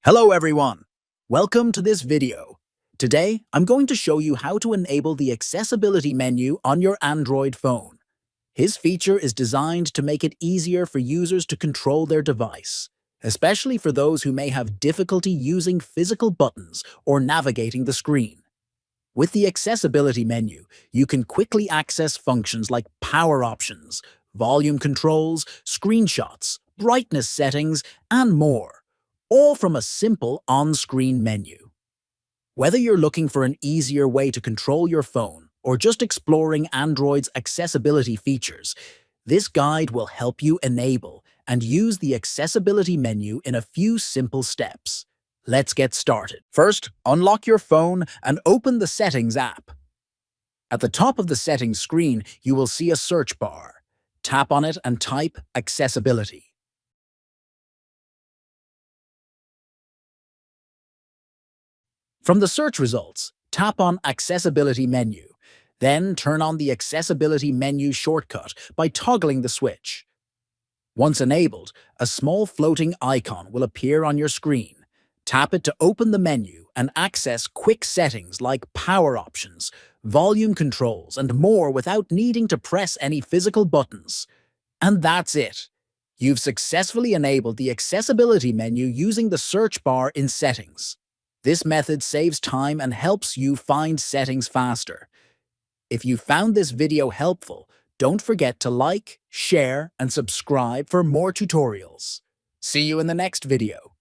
Hello everyone! Welcome to this video. Today, I'm going to show you how to enable the accessibility menu on your Android phone. His feature is designed to make it easier for users to control their device, especially for those who may have difficulty using physical buttons or navigating the screen. With the accessibility menu, you can quickly access functions like power options, volume controls, screenshots, brightness settings, and more, all from a simple on-screen menu. Whether you're looking for an easier way to control your phone or just exploring Android's accessibility features, this guide will help you enable and use the accessibility menu in a few simple steps. Let's get started. First, unlock your phone and open the Settings app. At the top of the Settings screen, you will see a search bar. Tap on it and type Accessibility. From the search results, tap on Accessibility menu. Then turn on the Accessibility menu shortcut by toggling the switch. Once enabled, a small floating icon will appear on your screen. Tap it to open the menu and access quick settings like power options, volume controls, and more without needing to press any physical buttons. And that's it! You've successfully enabled the accessibility menu using the search bar in Settings. This method saves time and helps you find settings faster. If you found this video helpful, don't forget to like, share, and subscribe for more tutorials. See you in the next video.